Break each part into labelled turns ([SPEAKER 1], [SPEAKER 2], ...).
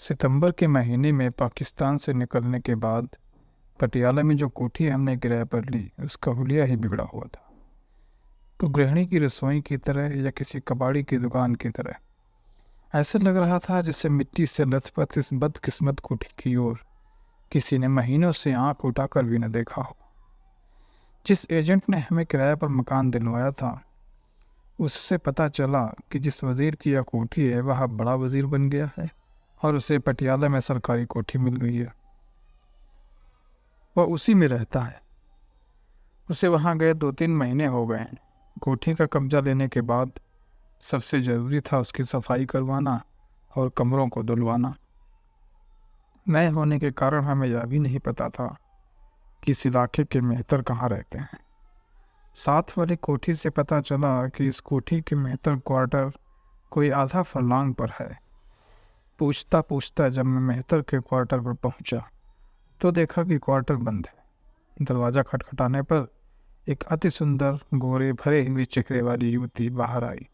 [SPEAKER 1] सितंबर के महीने में पाकिस्तान से निकलने के बाद पटियाला में जो कोठी हमने किराए पर ली उसका हुलिया ही बिगड़ा हुआ था। तो गृहिणी की रसोई की तरह या किसी कबाड़ी की दुकान की तरह ऐसे लग रहा था जैसे मिट्टी से लथपथ इस बदकिस्मत कोठी की ओर किसी ने महीनों से आंख उठाकर भी न देखा हो। जिस एजेंट ने हमें किराए पर मकान दिलवाया था उससे पता चला कि जिस वजीर की यह कोठी है वह बड़ा वजीर बन गया है और उसे पटियाला में सरकारी कोठी मिल गई है। वह उसी में रहता है। उसे वहाँ गए 2-3 महीने हो गए हैं। कोठी का कब्जा लेने के बाद सबसे ज़रूरी था उसकी सफाई करवाना और कमरों को धुलवाना। नए होने के कारण हमें यह भी नहीं पता था कि इस इलाके के मेहतर कहाँ रहते हैं। साथ वाली कोठी से पता चला कि इस कोठी के मेहतर क्वार्टर कोई आधा फरलांग पर है। पूछता पूछता जब मैं मेहतर के क्वार्टर पर पहुंचा तो देखा कि क्वार्टर बंद है। दरवाज़ा खटखटाने पर एक अति सुंदर गोरे भरे हुए चेहरे वाली युवती बाहर आई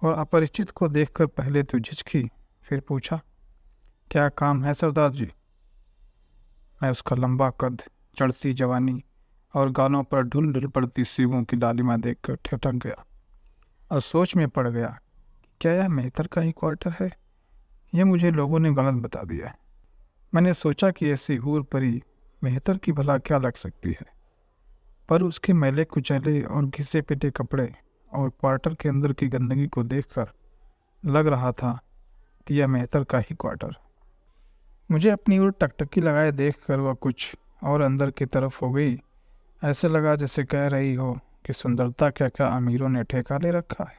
[SPEAKER 1] और अपरिचित को देखकर पहले तो झिझकी, फिर पूछा, क्या काम है सरदार जी? मैं उसका लंबा कद, चढ़ती जवानी और गालों पर ढुल ढुल पड़ती सीवों की लालिमा देखकर ठिठक गया और सोच में पड़ गया कि क्या यह मेहतर का ही क्वार्टर है? यह मुझे लोगों ने गलत बता दिया है। मैंने सोचा कि ऐसी हूर परी मेहतर की भला क्या लग सकती है, पर उसके मैले कुचैले और घिसे पिटे कपड़े और क्वार्टर के अंदर की गंदगी को देखकर लग रहा था कि यह मेहतर का ही क्वार्टर। मुझे अपनी ओर टकटकी लगाए देखकर वह कुछ और अंदर की तरफ हो गई। ऐसे लगा जैसे कह रही हो कि सुंदरता क्या क्या अमीरों ने ठेका ले रखा है,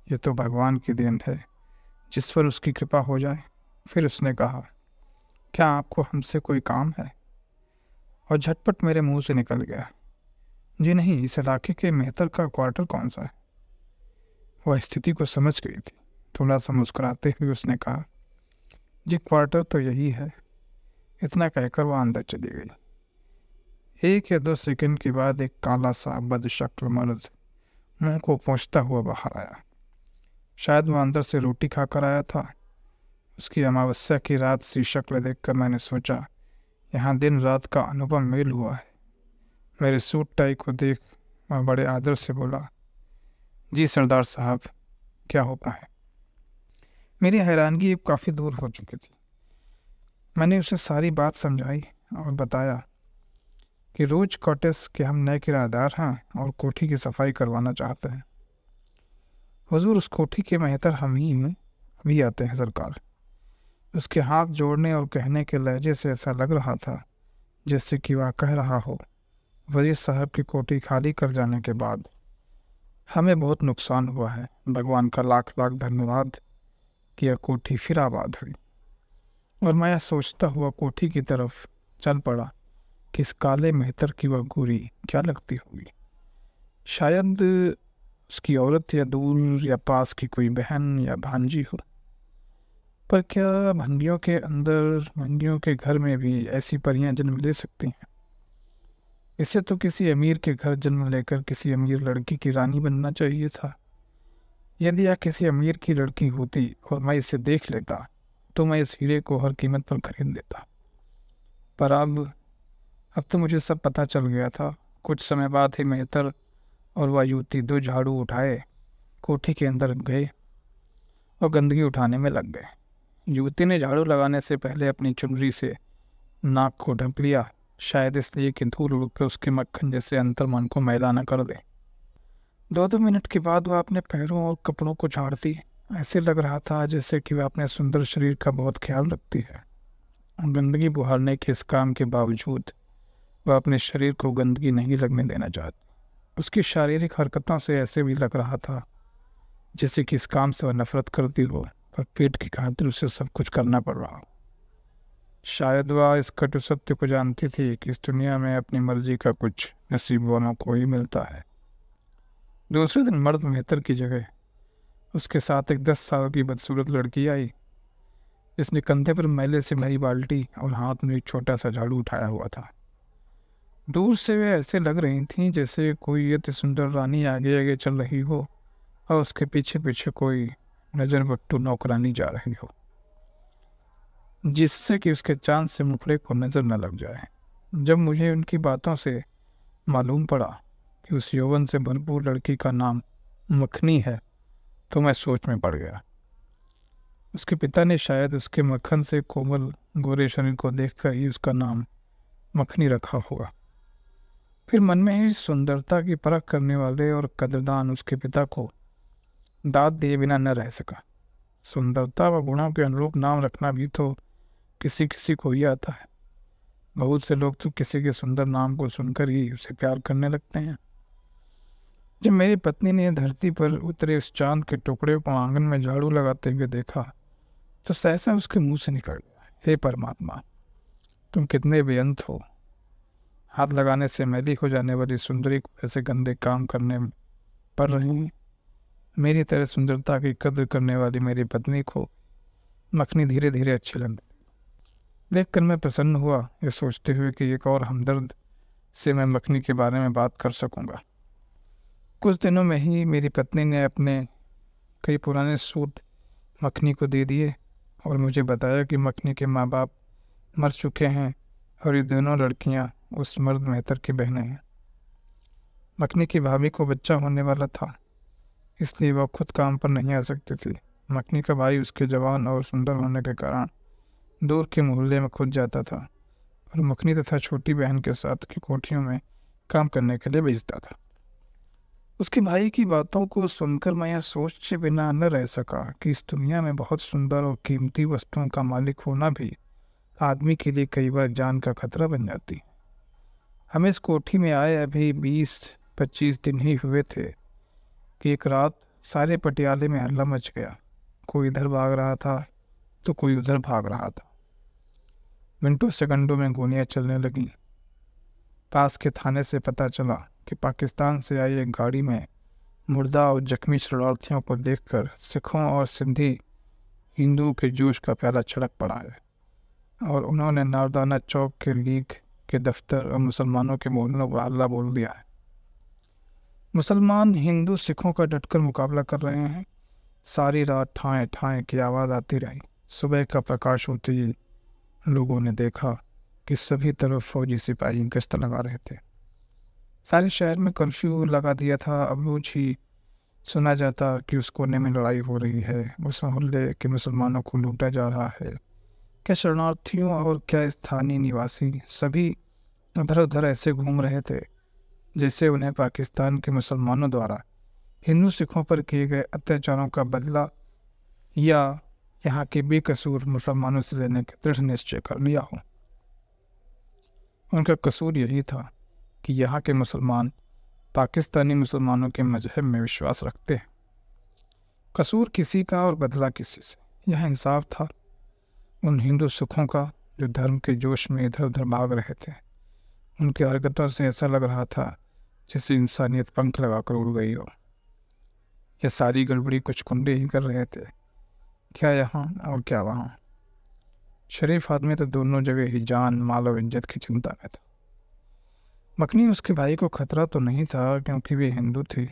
[SPEAKER 1] ये तो भगवान की देन है जिस पर उसकी कृपा हो जाए। फिर उसने कहा, क्या आपको हमसे कोई काम है? और झटपट मेरे मुंह से निकल गया, जी नहीं, इस इलाके के मेहतर का क्वार्टर कौन सा है? वह स्थिति को समझ गई थी। थोड़ा सा मुस्कुराते हुए उसने कहा, जी क्वार्टर तो यही है। इतना कहकर वह अंदर चली गई। 1 या 2 सेकंड के बाद एक काला सा बदशक्ल मर्द मुंह को पोंछता हुआ बाहर आया। शायद वह अंदर से रोटी खाकर आया था। उसकी अमावस्या की रात सी शक्ल देखकर मैंने सोचा, यहाँ दिन रात का अनुपम मेल हुआ है। मेरे सूट टाई को देख वह बड़े आदर से बोला, जी सरदार साहब, क्या होता है? मेरी हैरानगी अब काफ़ी दूर हो चुकी थी। मैंने उसे सारी बात समझाई और बताया कि रोज कॉटेज के हम नए किराएदार हैं और कोठी की सफाई करवाना चाहते हैं। हुजूर, उस कोठी के मेहतर हम ही में अभी आते हैं सरकार। उसके हाथ जोड़ने और कहने के लहजे से ऐसा लग रहा था जैसे कि वह कह रहा हो, वजीर साहब की कोठी खाली कर जाने के बाद हमें बहुत नुकसान हुआ है। भगवान का लाख लाख धन्यवाद कि यह कोठी फिर आबाद हुई। और मैं यह सोचता हुआ कोठी की तरफ चल पड़ा कि इस काले मेहतर की वह गोरी क्या लगती होगी। शायद उसकी औरत या दूर या पास की कोई बहन या भांजी हो। पर क्या भंगियों के अंदर, भंगियों के घर में भी ऐसी परियां जन्म ले सकती हैं? इसे तो किसी अमीर के घर जन्म लेकर किसी अमीर लड़की की रानी बनना चाहिए था। यदि यह किसी अमीर की लड़की होती और मैं इसे देख लेता तो मैं इस हीरे को हर कीमत पर खरीद लेता। पर अब तो मुझे सब पता चल गया था। कुछ समय बाद ही मेहतर और वह युवती 2 झाड़ू उठाए कोठी के अंदर गए और गंदगी उठाने में लग गए। युवती ने झाड़ू लगाने से पहले अपनी चुनरी से नाक को ढक लिया, शायद इसलिए कि धूल उड़ कर उसके मक्खन जैसे अंतर्मन को मैला न कर दे। 2-2 मिनट के बाद वह अपने पैरों और कपड़ों को झाड़ती। ऐसे लग रहा था जैसे कि वह अपने सुंदर शरीर का बहुत ख्याल रखती है। गंदगी बुहारने के इस काम के बावजूद वह अपने शरीर को गंदगी नहीं लगने देना चाहती। उसकी शारीरिक हरकतों से ऐसे भी लग रहा था जैसे कि इस काम से वह नफरत करती हो, पर पेट की खातिर उसे सब कुछ करना पड़ रहा हो। शायद वह इस कटु सत्य को जानती थी कि इस दुनिया में अपनी मर्जी का कुछ नसीब वालों को ही मिलता है। दूसरे दिन मर्द मेहतर की जगह उसके साथ एक 10 साल की बदसूरत लड़की आई, जिसने कंधे पर मैले से भरी बाल्टी और हाथ में एक छोटा सा झाड़ू उठाया हुआ था। दूर से वे ऐसे लग रही थीं जैसे कोई अति सुंदर रानी आगे आगे चल रही हो और उसके पीछे पीछे कोई नजर बट्टू नौकरानी जा रही हो। जिससे कि उसके चाँद से मुखड़े को नज़र न लग जाए। जब मुझे उनकी बातों से मालूम पड़ा कि उस यौवन से भरपूर लड़की का नाम मखनी है, तो मैं सोच में पड़ गया। उसके पिता ने शायद उसके मक्खन से कोमल गोरे शरीर को देखकर ही उसका नाम मखनी रखा होगा। फिर मन में ही सुंदरता की परख करने वाले और कदरदान उसके पिता को दाद दिए बिना न रह सका। सुंदरता व गुणों के अनुरूप नाम रखना भी तो किसी किसी को ही आता है। बहुत से लोग तो किसी के सुंदर नाम को सुनकर ही उसे प्यार करने लगते हैं। जब मेरी पत्नी ने धरती पर उतरे उस चांद के टुकड़े को आंगन में झाड़ू लगाते हुए देखा, तो सहसा उसके मुंह से निकल गया, हे परमात्मा, तुम कितने बेअंत हो। हाथ लगाने से मैली हो जाने वाली सुंदरी को ऐसे गंदे काम करने पड़ रहे हैं। मेरी तरह सुंदरता की कद्र करने वाली मेरी पत्नी को मखनी धीरे धीरे अच्छी लगने देखकर मैं प्रसन्न हुआ, ये सोचते हुए कि एक और हमदर्द से मैं मखनी के बारे में बात कर सकूंगा। कुछ दिनों में ही मेरी पत्नी ने अपने कई पुराने सूट मखनी को दे दिए और मुझे बताया कि मखनी के माँ बाप मर चुके हैं और ये दोनों लड़कियां उस मर्द मेहतर की बहनें हैं। मखनी की भाभी को बच्चा होने वाला था, इसलिए वह खुद काम पर नहीं आ सकती थी। मखनी का भाई उसके जवान और सुंदर होने के कारण दूर के मोहल्ले में खुद जाता था और मखनी तथा छोटी बहन के साथ की कोठियों में काम करने के लिए भेजता था। उसके भाई की बातों को सुनकर मैं यह सोचे बिना न रह सका कि इस दुनिया में बहुत सुंदर और कीमती वस्तुओं का मालिक होना भी आदमी के लिए कई बार जान का खतरा बन जाती। हम इस कोठी में आए अभी 20-25 दिन ही हुए थे कि एक रात सारे पटियाले में हल्ला मच गया। कोई इधर भाग रहा था तो कोई उधर भाग रहा था। मिनटों सेकंडों में गोलियां चलने लगीं। पास के थाने से पता चला कि पाकिस्तान से आई एक गाड़ी में मुर्दा और जख्मी शरणार्थियों को देखकर सिखों और सिंधी हिंदुओं के जोश का प्याला छड़क पड़ा है और उन्होंने नारदाना चौक के लीग के दफ्तर और मुसलमानों के मोहल्लों पर हल्ला बोल दिया है। मुसलमान हिंदू सिखों का डटकर मुकाबला कर रहे हैं। सारी रात ठाएं ठाएं की आवाज़ आती रही। सुबह का प्रकाश होते ही लोगों ने देखा कि सभी तरफ फौजी सिपाही गश्त लगा रहे थे। सारे शहर में कर्फ्यू लगा दिया था। अब रोज ही सुना जाता कि उस कोने में लड़ाई हो रही है, उस मोहल्ले के मुसलमानों को लूटा जा रहा है। क्या शरणार्थियों और क्या स्थानीय निवासी सभी उधर उधर ऐसे घूम रहे थे जैसे उन्हें पाकिस्तान के मुसलमानों द्वारा हिंदू सिखों पर किए गए अत्याचारों का बदला या यहाँ के बेकसूर मुसलमानों से लेने का दृढ़ निश्चय कर लिया हो। उनका कसूर यही था कि यहाँ के मुसलमान पाकिस्तानी मुसलमानों के मजहब में विश्वास रखते हैं। कसूर किसी का और बदला किसी से। यह इंसाफ था उन हिंदू सिखों का जो धर्म के जोश में इधर उधर भाग रहे थे। उनकी हरकतों से ऐसा लग रहा था जैसे इंसानियत पंख लगाकर उड़ गई हो। यह सारी गड़बड़ी कुछ कुंडे ही कर रहे थे, क्या यहाँ और क्या वहाँ। शरीफ आदमी तो दोनों जगह ही जान माल और इज्जत की चिंता में था। मखनी उसके भाई को खतरा तो नहीं था क्योंकि वे हिंदू थे,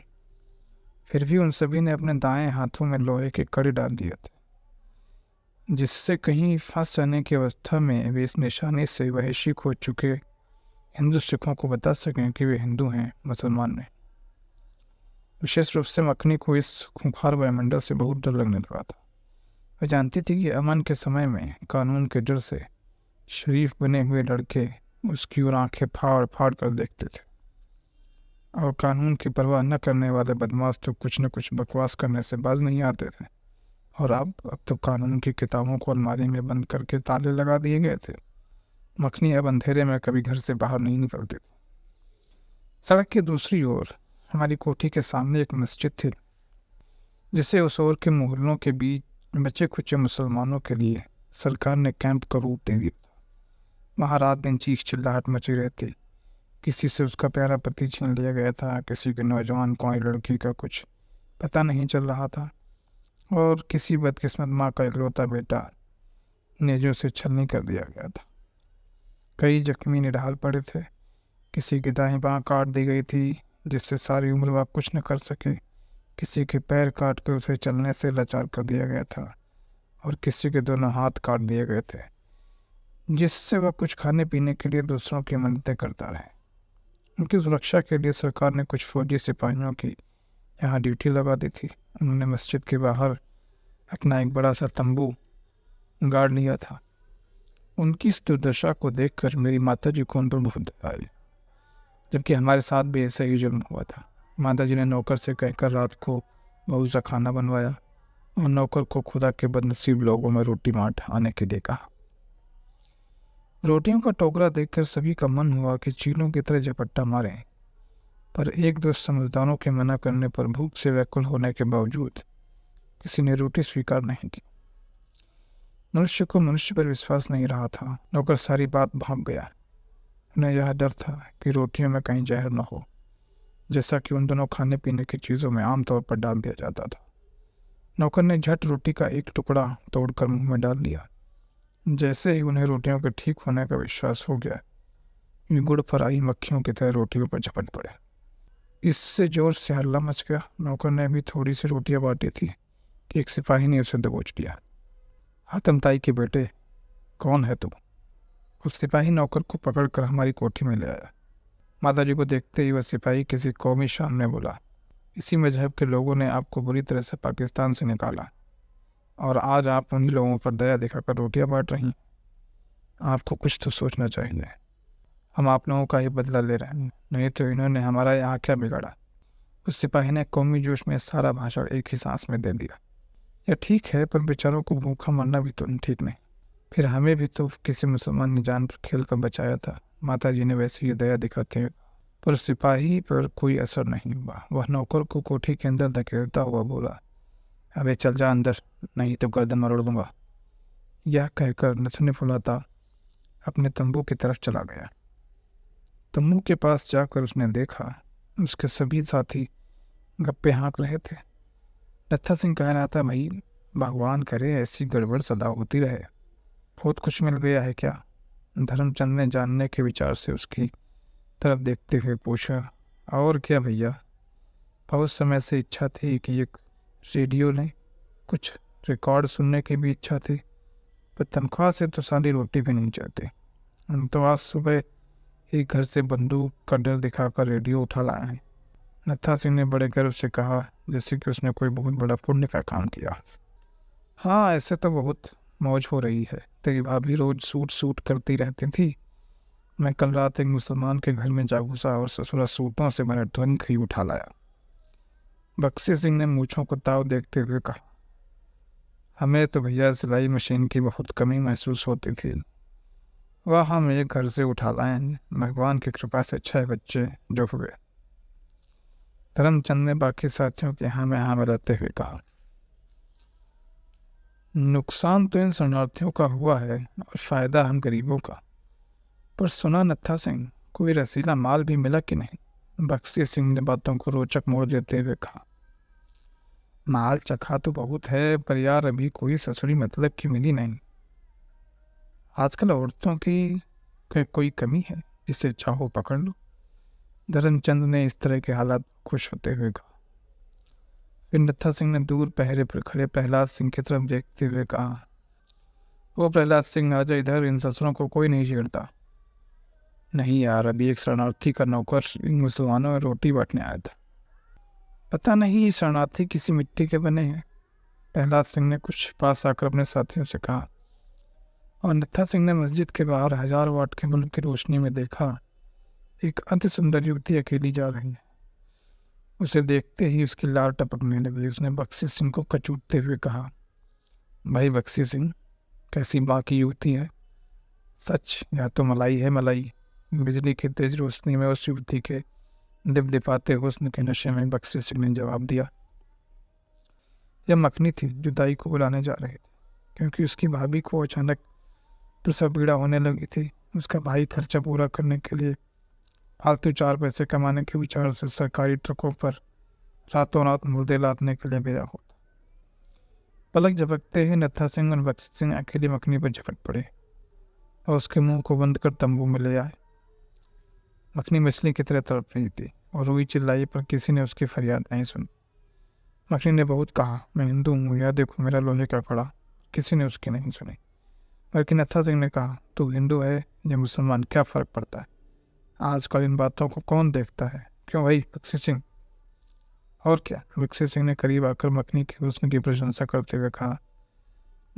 [SPEAKER 1] फिर भी उन सभी ने अपने दाएं हाथों में लोहे के कड़े डाल दिए थे जिससे कहीं फंस जाने की अवस्था में वे इस निशानी से वहशी खो चुके हिंदू सिखों को बता सकें कि वे हिंदू हैं, मुसलमान नहीं। विशेष रूप से मखनी को इस खूंखार वायुमंडल से बहुत डर लगने लगा था। वह जानती थी कि अमन के समय में कानून के डर से शरीफ बने हुए लड़के उसकी ओर आंखें फाड़ फाड़ कर देखते थे और कानून की परवाह न करने वाले बदमाश तो कुछ न कुछ बकवास करने से बाज नहीं आते थे। और अब तो कानून की किताबों को अलमारी में बंद करके ताले लगा दिए गए थे। मखनी अब अंधेरे में कभी घर से बाहर नहीं निकलती थी। सड़क की दूसरी ओर हमारी कोठी के सामने एक मस्जिद थी जिसे उस ओर के मोहल्लों के बीच बचे खुचे मुसलमानों के लिए सरकार ने कैंप का रूप दे दिया था। वहाँ रात दिन चीख चिल्लाहट मची रहती। किसी से उसका प्यारा पति छीन लिया गया था, किसी के नौजवान कुंवारी लड़की का कुछ पता नहीं चल रहा था और किसी बदकिस्मत माँ का इकलौता बेटा नेजों से छलनी कर दिया गया था। कई जख्मी निढाल पड़े थे। किसी की दाएं बाँह काट दी गई थी जिससे सारी उम्र वह कुछ न कर सके। किसी के पैर काट कर उसे चलने से लाचार कर दिया गया था और किसी के दोनों हाथ काट दिए गए थे जिससे वह कुछ खाने पीने के लिए दूसरों की मददें करता रहे। उनकी सुरक्षा के लिए सरकार ने कुछ फौजी सिपाहियों की यहाँ ड्यूटी लगा दी थी। उन्होंने मस्जिद के बाहर अपना एक बड़ा सा तंबू गाड़ लिया था। उनकी इस दुर्दशा को देखकर मेरी माताजी को उन पर बहुत दया आई, जबकि हमारे साथ भी ऐसा ही जुल्म हुआ था। माताजी ने नौकर से कहकर रात को बहुत सा खाना बनवाया और नौकर को खुदा के बदनसीब लोगों में रोटी बांट आने के लिए कहा। रोटियों का टोकरा देखकर सभी का मन हुआ कि चीलों की तरह झपट्टा मारें, पर एक दो समझदारों के मना करने पर भूख से व्याकुल होने के बावजूद किसी ने रोटी स्वीकार नहीं की। मनुष्य को मनुष्य पर विश्वास नहीं रहा था। नौकर सारी बात भाप गया। उन्हें यह डर था कि रोटियों में कहीं जहर न हो, जैसा कि उन दोनों खाने पीने की चीज़ों में आमतौर पर डाल दिया जाता था। नौकर ने झट रोटी का एक टुकड़ा तोड़कर मुंह में डाल लिया। जैसे ही उन्हें रोटियों के ठीक होने का विश्वास हो गया, वे गुड़ पर आई मक्खियों की तरह रोटियों पर झपट पड़े। इससे जोर से हल्ला मच गया। नौकर ने अभी थोड़ी सी रोटियां बांटी थी कि एक सिपाही ने उसे दबोच लिया। हातमताई के बेटे, कौन है तुम? उस सिपाही नौकर को पकड़कर हमारी कोठी में ले आया। माताजी को देखते ही वह सिपाही किसी कौमी शान में बोला, इसी मजहब के लोगों ने आपको बुरी तरह से पाकिस्तान से निकाला और आज आप उन्हीं लोगों पर दया दिखाकर रोटियां बांट रही। आपको कुछ तो सोचना चाहिए। हम आप लोगों का ही बदला ले रहे हैं, नहीं तो इन्होंने हमारा यहाँ क्या बिगाड़ा? उस सिपाही ने कौमी जोश में सारा भाषण एक ही सांस में दे दिया। यह ठीक है, पर बेचारों को भूखा मरना भी तो ठीक नहीं। फिर हमें भी तो किसी मुसलमान ने जान पर खेल कर बचाया था। माताजी ने वैसे ही दया दिखाते हैं, पर सिपाही पर कोई असर नहीं हुआ। वह नौकर को कोठी के अंदर धकेलता हुआ बोला, अबे चल जा अंदर, नहीं तो गर्दन मरोड़ दूंगा। यह कहकर नथने फुलाता अपने तंबू की तरफ चला गया। तंबू के पास जाकर उसने देखा उसके सभी साथी गप्पे हाँक रहे थे। नत्था सिंह कह रहा था, भाई भगवान करे ऐसी गड़बड़ सदा होती रहे। बहुत कुछ मिल गया है क्या? धर्मचंद ने जानने के विचार से उसकी तरफ देखते हुए पूछा। और क्या भैया, बहुत समय से इच्छा थी कि एक रेडियो लें, कुछ रिकॉर्ड सुनने की भी इच्छा थी, पर तनख्वाह से तो सारी रोटी भी नहीं चलती। हम तो आज सुबह ही घर से बंदूक का डर दिखाकर रेडियो उठा लाए हैं। नत्था सिंह ने बड़े गर्व से कहा, जैसे कि उसने कोई बहुत बड़ा पुण्य का काम किया। हाँ, ऐसे तो बहुत मौज हो रही है। तेरी भाभी रोज सूट करती रहती थी। मैं कल रात एक मुसलमान के घर में जा घुसा और ससुरा सूटों से मेरा ट्रंक ही उठा लाया। बक्सी सिंह ने मूछों को ताव देखते हुए कहा, हमें तो भैया सिलाई मशीन की बहुत कमी महसूस होती थी। वह हम एक घर से उठा लाए हैं। भगवान की कृपा से 6 बच्चे जो हुए। धर्मचंद ने बाकी साथियों के हाँ में रहते हुए कहा, नुकसान तो इन शरणार्थियों का हुआ है और फायदा हम गरीबों का। पर सुना नत्था सिंह, कोई रसीला माल भी मिला कि नहीं? बक्सी सिंह ने बातों को रोचक मोड़ देते हुए कहा, माल चखा तो बहुत है, पर यार अभी कोई ससुरी मतलब की मिली नहीं। आजकल औरतों की कोई कमी है, जिसे चाहो पकड़ लो। धर्मचंद ने इस तरह के हालात खुश होते हुए कहा। फिर नत्था सिंह ने दूर पहरे पर खड़े प्रहलाद सिंह की तरफ देखते हुए कहा, वो प्रहलाद सिंह, आजा इधर, इन ससुरों को कोई नहीं छेड़ता। नहीं यार, अभी एक शरणार्थी का नौकर इन मुसलमानों में रोटी बांटने आया था। पता नहीं ये शरणार्थी किसी मिट्टी के बने हैं, प्रहलाद सिंह ने कुछ पास आकर अपने साथियों से कहा। और नत्था सिंह ने मस्जिद के बाहर 1000 वाट के बल्ब की रोशनी में देखा एक अति सुंदर युवती अकेली जा रही है। उसे देखते ही उसकी लार टपकने लगी। उसने बक्सी सिंह को कचूटते हुए कहा, भाई बक्सी सिंह, कैसी माँ की युवती है? सच, या तो मलाई है मलाई। बिजली की तेज रोशनी में उस युवती के दिपदिपाते हुस्न के नशे में बक्सी सिंह ने जवाब दिया, यह मखनी थी जो दाई को बुलाने जा रहे थे, क्योंकि उसकी भाभी को अचानक प्रसव पीड़ा होने लगी थी। उसका भाई खर्चा पूरा करने के लिए फालतू 4 पैसे कमाने के विचार से सरकारी ट्रकों पर रातों रात मुर्दे लादने के लिए भेजा होता। पलक झपकते ही नत्था सिंह और बक्सी सिंह अकेली मखनी पर झपट पड़े और उसके मुंह को बंद कर तंबू में ले आए। मखनी मछली की तरह तड़प रही थी और रोई चिल्लाई, पर किसी ने उसकी फरियाद नहीं सुनी। मखनी ने बहुत कहा, मैं हिंदू हूँ, या देखो मेरा लोहे का कड़ा। किसी ने उसकी नहीं सुनी। लेकिन नत्था सिंह ने कहा, तू हिंदू है या मुसलमान, क्या फ़र्क पड़ता है? आजकल इन बातों को कौन देखता है? क्यों भाई बख्शी सिंह? और क्या? बख्शी सिंह ने करीब आकर मखनी की हुस्न की प्रशंसा करते हुए कहा।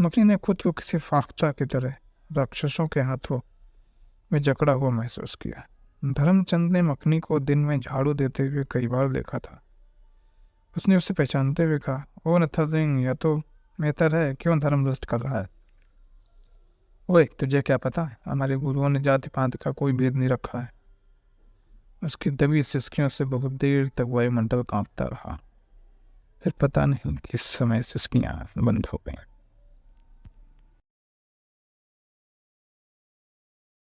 [SPEAKER 1] मखनी ने खुद को किसी फाख्ता की तरह राक्षसों के हाथों में जकड़ा हुआ महसूस किया। धर्मचंद ने मखनी को दिन में झाड़ू देते हुए कई बार देखा था। उसने उसे पहचानते हुए कहा, ओ नत्था सिंह, यह तो मेहतर है, क्यों धर्म भ्रष्ट कर रहा है? ओए, तुझे क्या पता, हमारे गुरुओं ने जाति पाति का कोई भेद नहीं रखा है। उसकी दबी सिसकियों से बहुत देर तक वायुमंडल कांपता रहा। फिर पता नहीं किस समय सिसकियां बंद हो गईं।